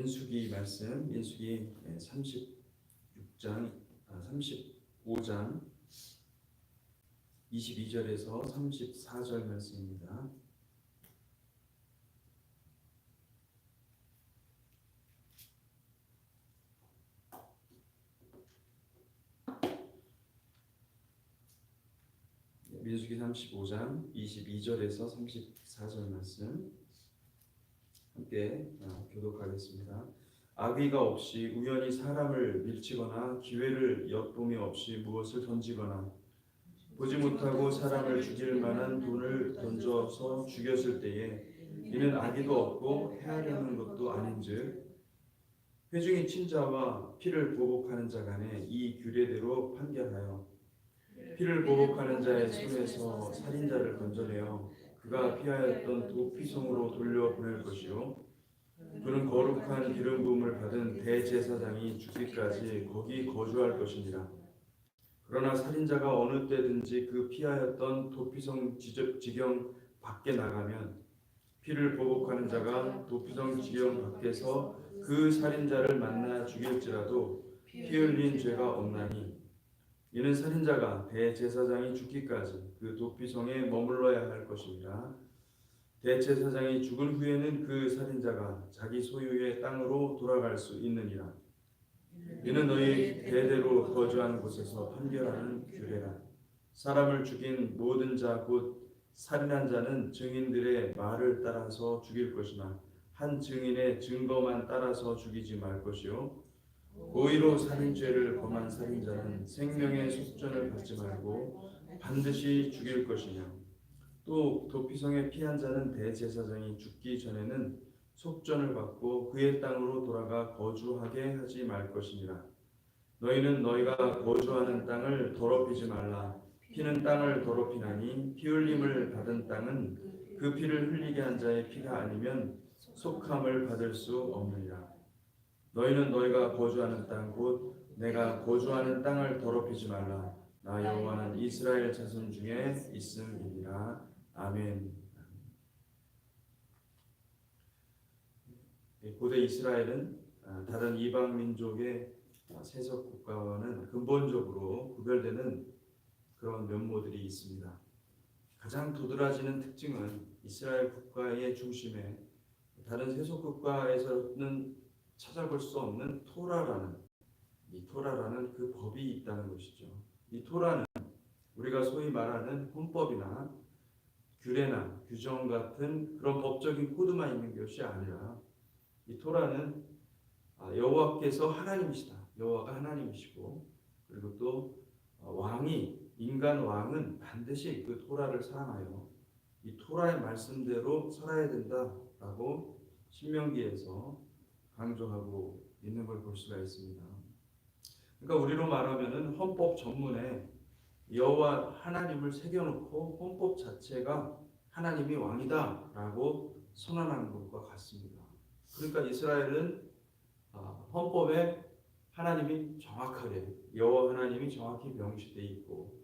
민수기 말씀, 민수기 35장 22절에서 34절 말씀입니다. 민수기 35장 22절에서 34절 말씀 함께 교독하겠습니다. 악의가 없이 우연히 사람을 밀치거나 기회를 엿봄이 없이 무엇을 던지거나 보지 못하고 사람을 죽일 만한 돈을 던져서 죽였을 때에 이는 악의도 없고 해하려는 것도 아닌즉 회중이 친자와 피를 보복하는 자 간에 이 규례대로 판결하여 피를 보복하는 자의 손에서 살인자를 건져내어 그가 피하였던 도피성으로 돌려보낼 것이요 그는 거룩한 기름 부음을 받은 대제사장이 죽기까지 거기 거주할 것이니라. 그러나 살인자가 어느 때든지 그 피하였던 도피성 지경 밖에 나가면 피를 보복하는 자가 도피성 지경 밖에서 그 살인자를 만나 죽일지라도 피 흘린 죄가 없나니 이는 살인자가 대제사장이 죽기까지 그 도피성에 머물러야 할 것입니다. 대제사장이 죽은 후에는 그 살인자가 자기 소유의 땅으로 돌아갈 수 있느니라. 이는 너희 대대로 거주한 곳에서 판결하는 규례라. 사람을 죽인 모든 자 곧 살인한 자는 증인들의 말을 따라서 죽일 것이나 한 증인의 증거만 따라서 죽이지 말 것이요 고의로 살인죄를 범한 살인자는 생명의 속전을 받지 말고 반드시 죽일 것이며 또 도피성에 피한 자는 대제사장이 죽기 전에는 속전을 받고 그의 땅으로 돌아가 거주하게 하지 말 것이니라. 너희는 너희가 거주하는 땅을 더럽히지 말라. 피는 땅을 더럽히나니 피 흘림을 받은 땅은 그 피를 흘리게 한 자의 피가 아니면 속함을 받을 수 없느니라. 너희는 너희가 거주하는 땅 곧 내가 거주하는 땅을 더럽히지 말라. 나 여호와는 이스라엘 자손 중에 있음이니라. 아멘. 고대 이스라엘은 다른 이방 민족의 세속 국가와는 근본적으로 구별되는 그런 면모들이 있습니다. 가장 도드라지는 특징은 이스라엘 국가의 중심에 다른 세속 국가에서는 찾아볼 수 없는 토라라는 그 법이 있다는 것이죠. 이 토라는 우리가 소위 말하는 헌법이나 규례나 규정 같은 그런 법적인 코드만 있는 것이 아니라 이 토라는 여호와께서 하나님이시다. 여호와가 하나님이시고 그리고 또 인간 왕은 반드시 그 토라를 사랑하여 이 토라의 말씀대로 살아야 된다라고 신명기에서 강조하고 있는 걸 볼 수가 있습니다. 그러니까 우리로 말하면은 헌법 전문에 여호와 하나님을 새겨놓고 헌법 자체가 하나님이 왕이다라고 선언하는 것과 같습니다. 그러니까 이스라엘은 헌법에 하나님이 정확하게 여호와 하나님이 정확히 명시되어 있고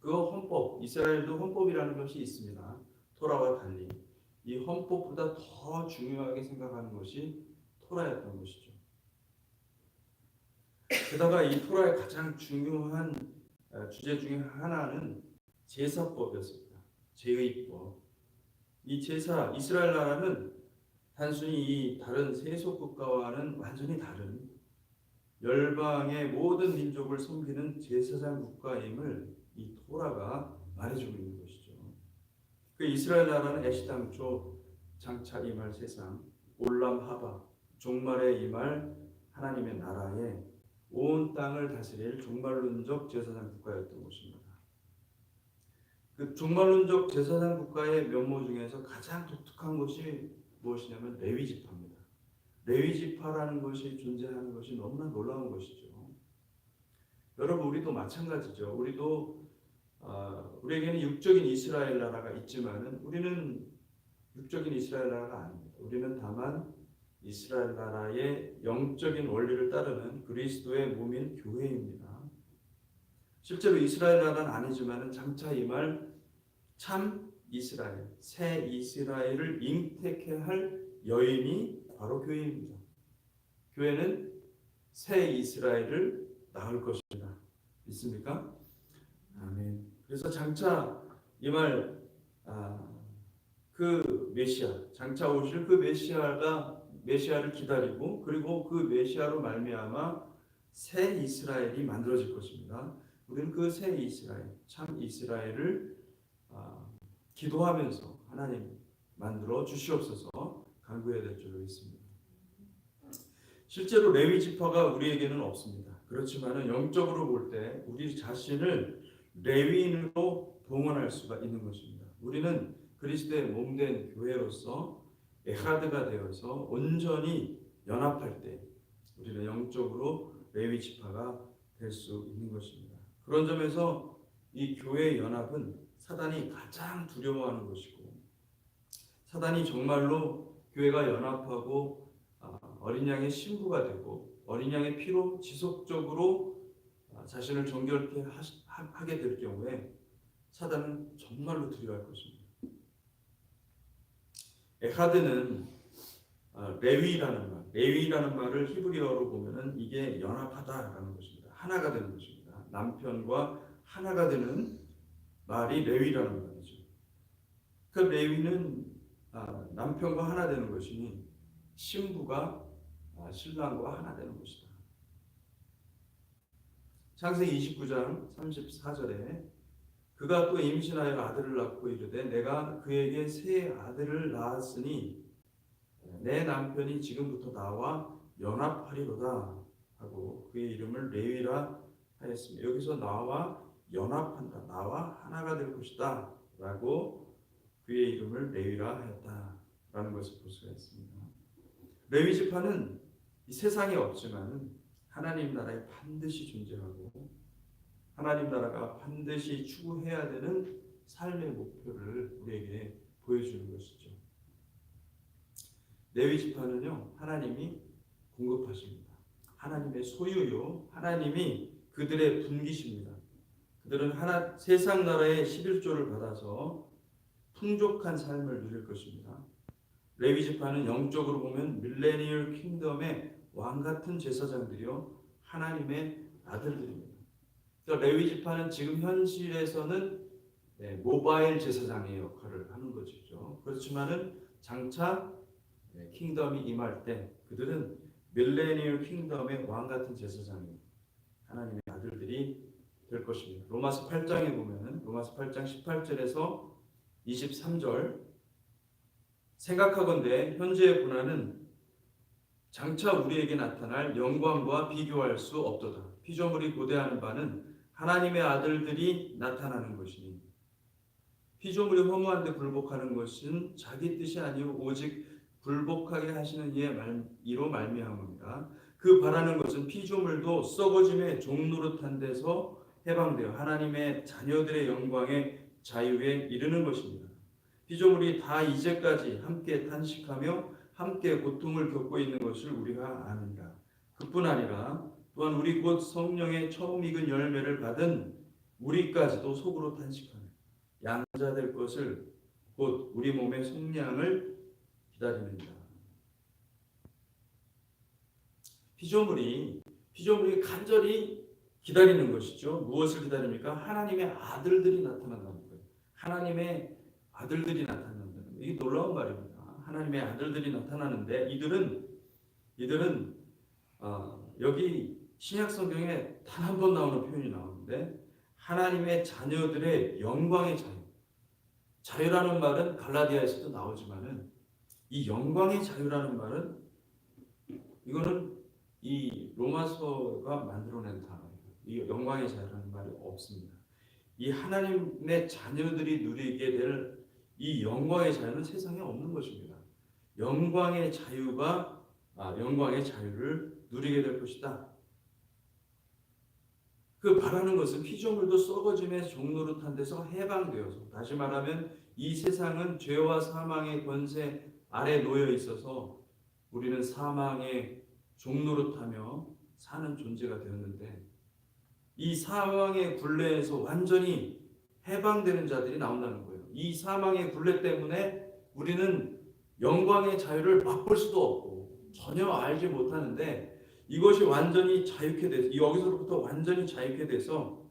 그 헌법, 이스라엘도 헌법이라는 것이 있습니다. 토라와 달리 이 헌법보다 더 중요하게 생각하는 것이 토라였던 것이죠. 게다가 이 토라의 가장 중요한 주제 중에 하나는 제사법이었습니다. 제의법. 이 제사, 이스라엘 나라는 단순히 이 다른 세속 국가와는 완전히 다른 열방의 모든 민족을 섬기는 제사장 국가임을 이 토라가 말해주고 있는 것이죠. 그 이스라엘 나라는 애시당초 장차 임할 세상, 올람하바, 종말에 임할 하나님의 나라에 온 땅을 다스릴 종말론적 제사장 국가였던 것입니다. 그 종말론적 제사장 국가의 면모 중에서 가장 독특한 것이 무엇이냐면 레위 지파입니다. 레위 지파라는 것이 존재하는 것이 너무나 놀라운 것이죠. 여러분 우리도 마찬가지죠. 우리에게는 육적인 이스라엘 나라가 있지만은 우리는 육적인 이스라엘 나라가 아닙니다. 우리는 다만 이스라엘 나라의 영적인 원리를 따르는 그리스도의 몸인 교회입니다. 실제로 이스라엘 나라는 아니지만은 장차 임할 참 이스라엘, 새 이스라엘을 잉태케 할 여인이 바로 교회입니다. 교회는 새 이스라엘을 낳을 것입니다. 믿습니까? 아멘. 그래서 장차 이 말, 그 메시아, 장차 오실 그 메시아를 기다리고, 그리고 그 메시아로 말미암아 새 이스라엘이 만들어질 것입니다. 우리는 그 새 이스라엘, 참 이스라엘을 기도하면서 하나님 만들어 주시옵소서 간구해야 될 줄로 믿습니다. 실제로 레위 지파가 우리에게는 없습니다. 그렇지만은 영적으로 볼 때 우리 자신을 레위인으로 봉헌할 수가 있는 것입니다. 우리는 그리스도의 몸된 교회로서 에하드가 되어서 온전히 연합할 때 우리는 영적으로 레위 지파가 될 수 있는 것입니다. 그런 점에서 이 교회의 연합은 사단이 가장 두려워하는 것이고, 사단이 정말로 교회가 연합하고 어린 양의 신부가 되고 어린 양의 피로 지속적으로 자신을 정결케 하게 될 경우에 사단은 정말로 두려워할 것입니다. 에하드는 레위라는 말을 히브리어로 보면은 이게 연합하다라는 것입니다. 하나가 되는 것입니다. 남편과 하나가 되는 말이 레위라는 말이죠. 그 레위는 남편과 하나 되는 것이니 신부가 신랑과 하나 되는 것이다. 창세기 29장 34절에 그가 또 임신하여 아들을 낳고 이르되 내가 그에게 새 아들을 낳았으니 내 남편이 지금부터 나와 연합하리로다 하고 그의 이름을 레위라 하였습니다. 여기서 나와 연합한다, 나와 하나가 될 것이다 라고 그의 이름을 레위라 하였다 라는 것을 볼 수가 있습니다. 레위 지파는 이 세상에 없지만 하나님 나라에 반드시 존재하고 하나님 나라가 반드시 추구해야 되는 삶의 목표를 우리에게 보여주는 것이죠. 레위 지파는요, 하나님이 공급하십니다. 하나님의 소유요, 하나님이 그들의 분기십니다. 그들은 세상 나라의 11조를 받아서 풍족한 삶을 누릴 것입니다. 레위 지파는 영적으로 보면 밀레니얼 킹덤의 왕 같은 제사장들이요, 하나님의 아들들입니다. 그러니까 레위 지파는 지금 현실에서는 모바일 제사장의 역할을 하는 것이죠. 그렇지만은 장차 킹덤이 임할 때 그들은 밀레니얼 킹덤의 왕 같은 제사장이 하나님의 아들들이 될 것입니다. 로마서 8장에 보면은 로마서 8장 18절에서 23절 생각하건대 현재의 고난은 장차 우리에게 나타날 영광과 비교할 수 없도다. 피조물이 고대하는 바는 하나님의 아들들이 나타나는 것이니 피조물이 허무한데 굴복하는 것은 자기 뜻이 아니오 오직 굴복하게 하시는 이로 말미암습니다. 그 바라는 것은 피조물도 썩어짐의 종노릇한 데서 해방되어 하나님의 자녀들의 영광의 자유에 이르는 것입니다. 피조물이 다 이제까지 함께 탄식하며 함께 고통을 겪고 있는 것을 우리가 아는가. 그뿐 아니라 또한 우리 곧 성령의 처음 익은 열매를 받은 우리까지도 속으로 탄식하며 양자될 것을 곧 우리 몸의 속량을 기다립니다. 피조물이 간절히 기다리는 것이죠. 무엇을 기다립니까? 하나님의 아들들이 나타난다는 거예요. 하나님의 아들들이 나타난다는 거예요. 이게 놀라운 말입니다. 하나님의 아들들이 나타나는데 이들은 여기 신약 성경에 단 한 번 나오는 표현이 나오는데 하나님의 자녀들의 영광의 자유라는 말은 갈라디아에서도 나오지만은 이 영광의 자유라는 말은 이거는 이 로마서가 만들어낸 단어예요. 이 영광의 자유라는 말이 없습니다. 이 하나님의 자녀들이 누리게 될 이 영광의 자유는 세상에 없는 것입니다. 영광의 자유를 누리게 될 것이다. 그 바라는 것은 피조물도 썩어짐의 종노릇한 데서 해방되어서, 다시 말하면 이 세상은 죄와 사망의 권세 아래 놓여 있어서 우리는 사망의 종노릇하며 사는 존재가 되었는데 이 사망의 굴레에서 완전히 해방되는 자들이 나온다는 거예요. 이 사망의 굴레 때문에 우리는 영광의 자유를 맛볼 수도 없고 전혀 알지 못하는데 이것이 완전히 자유케 돼서 여기서부터 완전히 자유케 돼서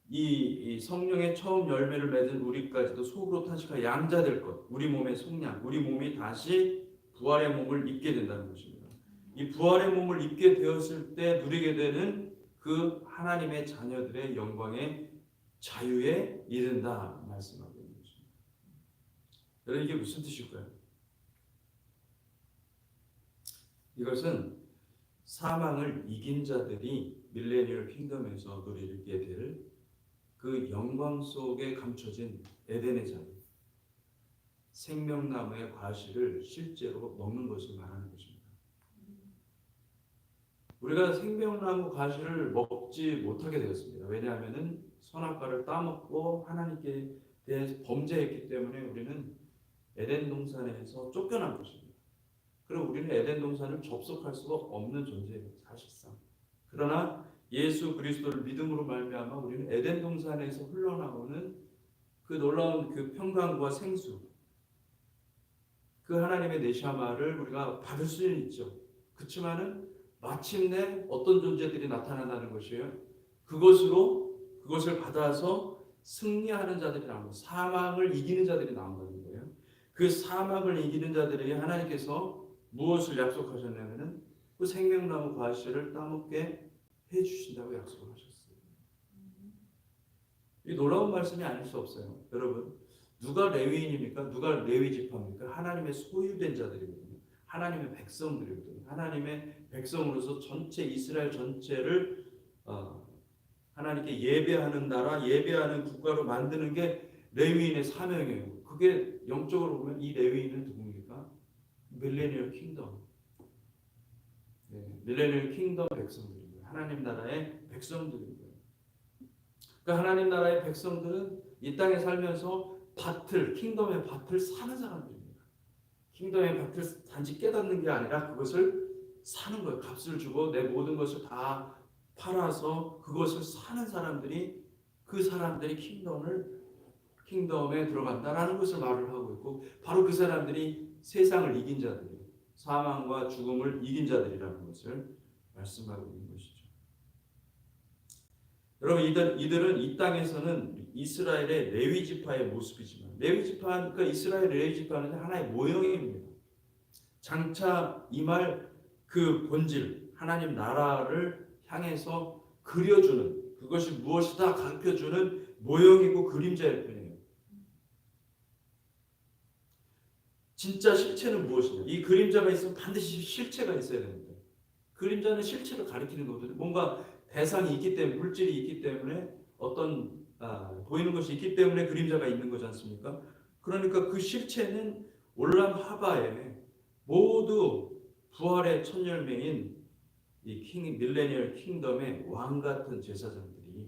이 성령의 처음 열매를 맺은 우리까지도 속으로 탄식하 양자될 것, 우리 몸의 속량, 우리 몸이 다시 부활의 몸을 입게 된다는 것입니다. 이 부활의 몸을 입게 되었을 때 누리게 되는 그 하나님의 자녀들의 영광의 자유에 이른다 말씀하고 있는 것입니다. 여러분 이게 무슨 뜻일까요? 이것은 사망을 이긴 자들이 밀레니얼 킹덤에서 누리게 될 그 영광 속에 감춰진 에덴의 자유, 생명나무의 과실을 실제로 먹는 것을 말하는 것입니다. 우리가 생명나무 과실을 먹지 못하게 되었습니다. 왜냐하면 선악과를 따먹고 하나님께 대해서 범죄했기 때문에 우리는 에덴 동산에서 쫓겨난 것입니다. 그리고 우리는 에덴 동산을 접속할 수가 없는 존재예요, 사실상. 그러나 예수 그리스도를 믿음으로 말미암아 우리는 에덴 동산에서 흘러나오는 그 놀라운 그 평강과 생수, 그 하나님의 네샤마를 우리가 받을 수는 있죠. 그렇지만은 마침내 어떤 존재들이 나타난다는 것이에요. 그것을 받아서 승리하는 자들이 나옵니다. 사망을 이기는 자들이 나온다는 거예요. 그 사망을 이기는 자들에게 하나님께서 무엇을 약속하셨냐면은 그 생명나무 과실을 따먹게 해주신다고 약속을 하셨어요. 이 놀라운 말씀이 아닐 수 없어요. 여러분, 누가 레위인입니까? 누가 레위 지파입니까? 하나님의 소유된 자들이거든요. 하나님의 백성들이거든요. 하나님의 백성으로서 전체 이스라엘 전체를 하나님께 예배하는 나라, 예배하는 국가로 만드는 게 레위인의 사명이에요. 그게 영적으로 보면 이 레위인은 누굽니까? 밀레니얼 킹덤. 밀레니얼 킹덤 백성들입니다. 하나님 나라의 백성들입니다. 그러니까 하나님 나라의 백성들은 이 땅에 살면서 킹덤의 밭을 사는 사람들입니다. 킹덤의 밭을 단지 깨닫는 게 아니라 그것을 사는 거예요. 값을 주고 내 모든 것을 다 팔아서 그것을 사는 사람들이, 그 사람들이 킹덤에 들어간다라는 것을 말을 하고 있고, 바로 그 사람들이 세상을 이긴 자들이에요. 사망과 죽음을 이긴 자들이라는 것을 말씀하고 있는 것이죠. 여러분, 이들은 이 땅에서는 이스라엘의 레위 지파의 모습이지만, 레위 지파, 그러니까 이스라엘 레위 지파는 하나의 모형입니다. 장차 임할 그 본질, 하나님 나라를 향해서 그려주는, 그것이 무엇이다 가르쳐주는 모형이고 그림자일 뿐이에요. 진짜 실체는 무엇이냐? 이 그림자가 있으면 반드시 실체가 있어야 됩니다. 그림자는 실체를 가리키는 거거든요. 뭔가 대상이 있기 때문에, 물질이 있기 때문에, 어떤 보이는 것이 있기 때문에 그림자가 있는 거지 않습니까? 그러니까 그 실체는 올람 하바에 모두 부활의 첫 열매인 이 밀레니얼 킹덤의 왕 같은 제사장들이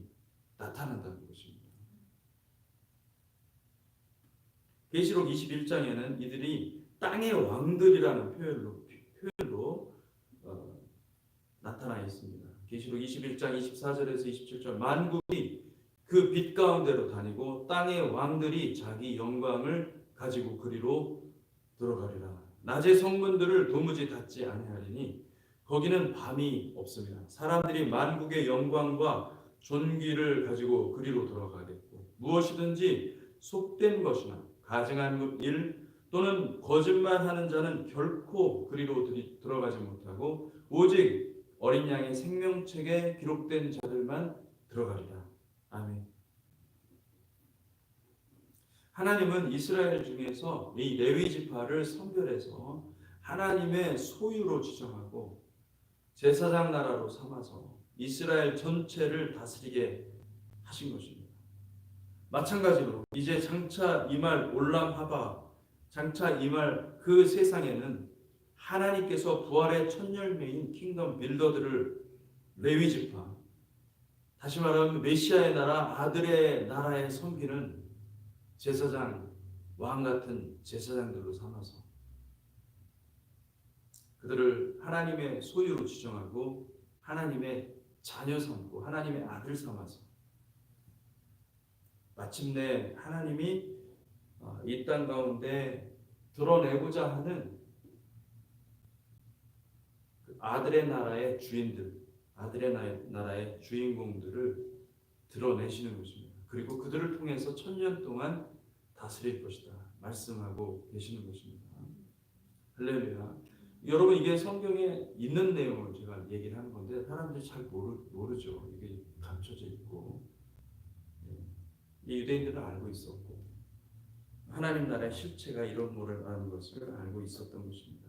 나타난다는 것입니다. 계시록 21장에는 이들이 땅의 왕들이라는 표현으로 나타나 있습니다. 계시록 21장 24절에서 27절, 만국이 그 빛 가운데로 다니고 땅의 왕들이 자기 영광을 가지고 그리로 들어가리라. 낮의 성문들을 도무지 닫지 아니하리니 거기는 밤이 없습니다. 사람들이 만국의 영광과 존귀를 가지고 그리로 들어가겠고, 무엇이든지 속된 것이나 가증한 일 또는 거짓말하는 자는 결코 그리로 들어가지 못하고 오직 어린 양의 생명책에 기록된 자들만 들어가리라. 아멘. 하나님은 이스라엘 중에서 이 레위 지파를 선별해서 하나님의 소유로 지정하고 제사장 나라로 삼아서 이스라엘 전체를 다스리게 하신 것입니다. 마찬가지로 이제 장차 임할 올람 하바, 장차 임할 그 세상에는 하나님께서 부활의 첫 열매인 킹덤 빌더들을 레위 지파, 다시 말하면 메시아의 나라, 아들의 나라에 섬기는 제사장, 왕 같은 제사장들로 삼아서 그들을 하나님의 소유로 지정하고 하나님의 자녀 삼고 하나님의 아들 삼아서 마침내 하나님이 이 땅 가운데 드러내고자 하는 아들의 나라의 주인들, 아들의 나라의 주인공들을 드러내시는 것입니다. 그리고 그들을 통해서 1000년 동안 다스릴 것이다 말씀하고 계시는 것입니다. 할렐루야. 여러분, 이게 성경에 있는 내용을 제가 얘기를 하는 건데 사람들이 잘 모르죠. 이게 감춰져 있고, 이 유대인들은 알고 있었고 하나님 나라의 실체가 이런 거라는 것을 알고 있었던 것입니다.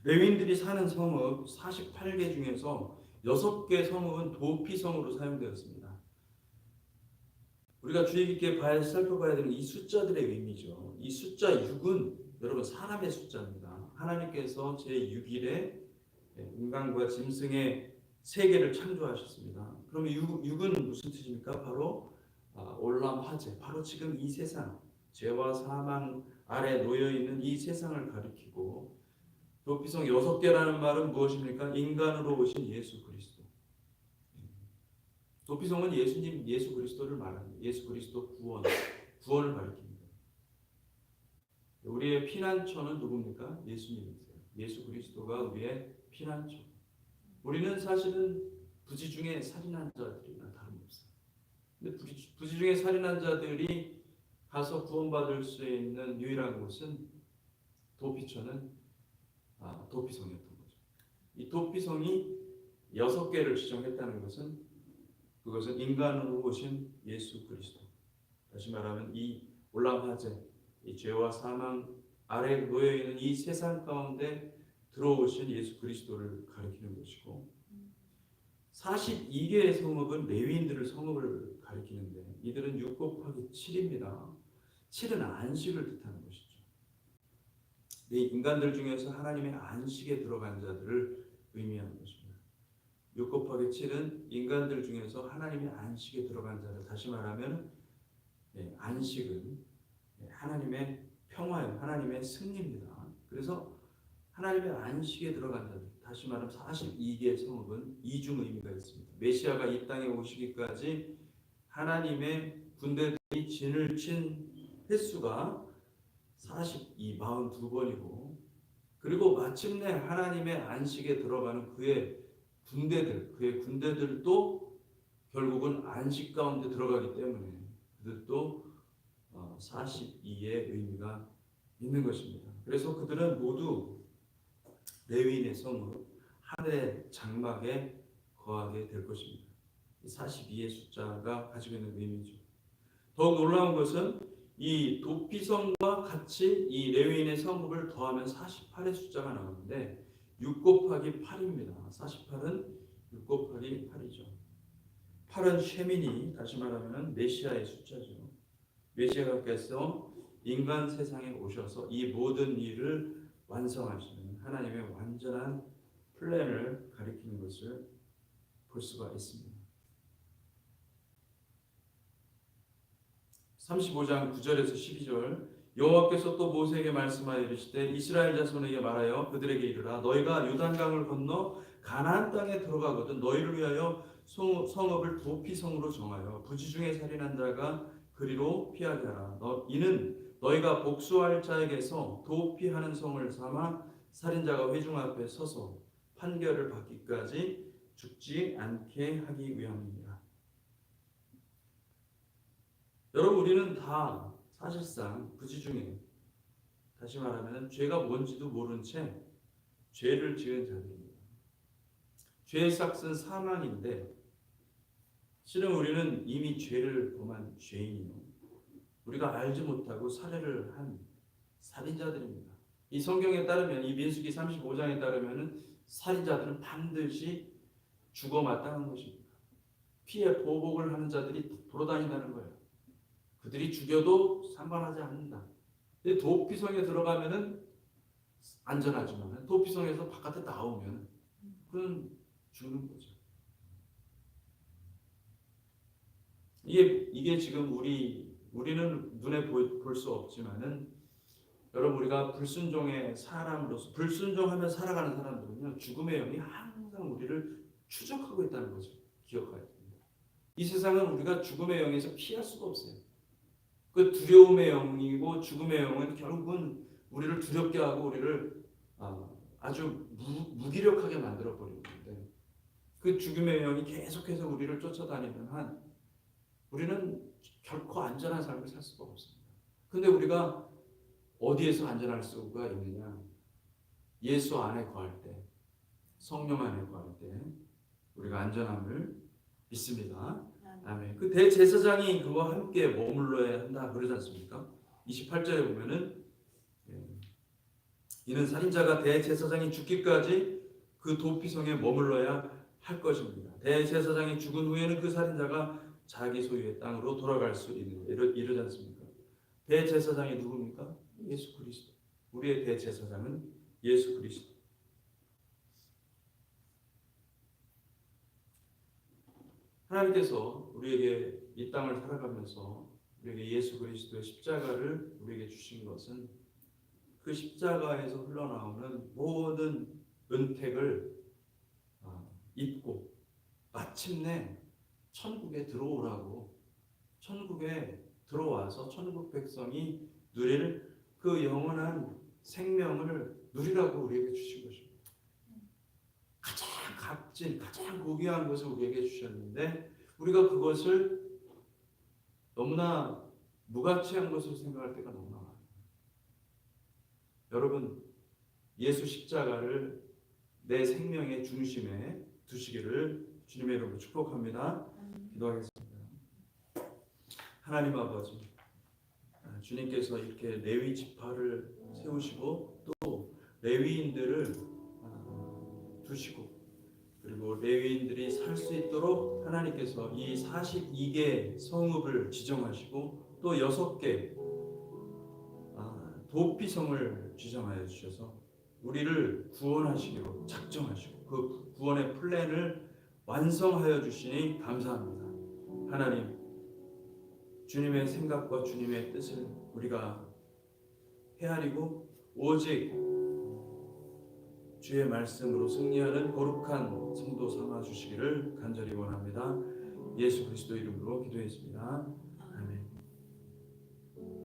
레위인들이 사는 성읍 48개 중에서 6개 성읍은 도피성으로 사용되었습니다. 우리가 주의 깊게 살펴봐야 되는 이 숫자들의 의미죠. 이 숫자 6은 여러분 사람의 숫자입니다. 하나님께서 제6일에 인간과 짐승의 세계를 창조하셨습니다. 그럼 6은 무슨 뜻입니까? 바로 올람 화재, 바로 지금 이 세상, 죄와 사망 아래 놓여있는 이 세상을 가리키고, 도피성 6개라는 말은 무엇입니까? 인간으로 오신 예수 그리스도. 도피성은 예수 그리스도를 말합니다. 예수 그리스도 구원을 가리킵니다. 우리의 피난처는 누굽니까? 예수님이세요. 예수 그리스도가 우리의 피난처. 우리는 사실은 부지 중에 살인한 자들이나 다름없어요. 근데 부지 중에 살인한 자들이 가서 구원받을 수 있는 유일한 곳은 도피처는 도피성이었던 거죠. 이 도피성이 6개를 지정했다는 것은 그것은 인간으로 오신 예수 그리스도. 다시 말하면 이 올람 화재, 이 죄와 사망 아래 놓여 있는 이 세상 가운데 들어오신 예수 그리스도를 가리키는 것이고, 42개의 성읍은 레위인들을 성읍을 가리키는데 이들은 6 곱하기 7입니다. 7은 안식을 뜻하는 것이죠. 이 인간들 중에서 하나님의 안식에 들어간 자들을 의미하는 것입니다. 6 곱하기 7은 인간들 중에서 하나님의 안식에 들어간 자들, 다시 말하면 안식은 하나님의 평화예요. 하나님의 승리입니다. 그래서 하나님의 안식에 들어간 자들, 다시 말하면 42개의 성읍은 이중 의미가 있습니다. 메시아가 이 땅에 오시기까지 하나님의 군대들이 진을 친 횟수가 42번이고, 그리고 마침내 하나님의 안식에 들어가는 그의 군대들도 결국은 안식 가운데 들어가기 때문에 그들도 42의 의미가 있는 것입니다. 그래서 그들은 모두 레위인의 성읍 하늘의 장막에 거하게 될 것입니다. 42의 숫자가 가지고 있는 의미죠. 더욱 놀라운 것은 이 도피성과 같이 이 레위인의 성읍을 더하면 48의 숫자가 나오는데 6 곱하기 8입니다. 48은 6 곱하기 8이죠. 8은 쉐미니, 다시 말하면 메시아의 숫자죠. 메시아께서 인간 세상에 오셔서 이 모든 일을 완성하시는 하나님의 완전한 플랜을 가리키는 것을 볼 수가 있습니다. 35장 9절에서 12절, 여호와께서 또 모세에게 말씀하여 이르시되 이스라엘 자손에게 말하여 그들에게 이르라. 너희가 요단강을 건너 가나안 땅에 들어가거든 너희를 위하여 성읍을 도피성으로 정하여 부지 중에 살인한 자가 그리로 피하게 하라. 이는 너희가 복수할 자에게서 도피하는 성을 삼아 살인자가 회중 앞에 서서 판결을 받기까지 죽지 않게 하기 위함이니라. 여러분, 우리는 다 사실상 부지 중에, 다시 말하면 죄가 뭔지도 모른 채 죄를 지은 자들입니다. 죄의 삭은 사망인데 실은 우리는 이미 죄를 범한 죄인이요, 우리가 알지 못하고 살해를 한 살인자들입니다. 이 성경에 따르면, 이 민수기 35장에 따르면 살인자들은 반드시 죽어 마땅한 것입니다. 피해 보복을 하는 자들이 돌아다닌다는 거예요. 그들이 죽여도 상관하지 않는다. 근데 도피성에 들어가면은 안전하지만 도피성에서 바깥에 나오면 그건 죽는 거죠. 이게 지금 우리는 눈에 볼 수 없지만은, 여러분, 우리가 불순종의 사람으로서, 불순종하며 살아가는 사람들은요, 죽음의 영이 항상 우리를 추적하고 있다는 것을 기억해야 됩니다. 이 세상은 우리가 죽음의 영에서 피할 수가 없어요. 그 두려움의 영이고 죽음의 영은 결국은 우리를 두렵게 하고 우리를 아주 무기력하게 만들어 버리는 건데, 그 죽음의 영이 계속해서 우리를 쫓아다니는 한 우리는 결코 안전한 삶을 살 수가 없습니다. 근데 우리가 어디에서 안전할 수가 있느냐? 예수 안에 거할 때, 성령 안에 거할 때 우리가 안전함을 믿습니다. 아멘. 그 대제사장이 그와 함께 머물러야 한다 그러지 않습니까? 28절에 보면은 이는 살인자가 대제사장이 죽기까지 그 도피성에 머물러야 할 것입니다. 대제사장이 죽은 후에는 그 살인자가 자기 소유의 땅으로 돌아갈 수 있는 이러지 않습니까? 대제사장이 누굽니까? 예수 그리스도. 우리의 대제사장은 예수 그리스도. 하나님께서 우리에게 이 땅을 살아가면서 우리에게 예수 그리스도의 십자가를 우리에게 주신 것은 그 십자가에서 흘러나오는 모든 은택을 입고 마침내 천국에 들어오라고, 천국에 들어와서 천국 백성이 누릴 그 영원한 생명을 누리라고 우리에게 주신 것입니다. 가장 값진, 가장 고귀한 것을 우리에게 주셨는데 우리가 그것을 너무나 무가치한 것으로 생각할 때가 너무나 많아요. 여러분, 예수 십자가를 내 생명의 중심에 두시기를 주님의 이름으로 축복합니다. 기도하겠습니다. 하나님 아버지, 주님께서 이렇게 레위 지파를 세우시고 또 레위인들을 두시고, 그리고 레위인들이 살 수 있도록 하나님께서 이 42개 성읍을 지정하시고 또 6개 도피성을 지정하여 주셔서 우리를 구원하시기로 작정하시고 그 구원의 플랜을 완성하여 주시니 감사합니다. 하나님, 주님의 생각과 주님의 뜻을 우리가 헤아리고 오직 주의 말씀으로 승리하는 거룩한 성도 삼아 주시기를 간절히 원합니다. 예수 그리스도 이름으로 기도했습니다. 아멘.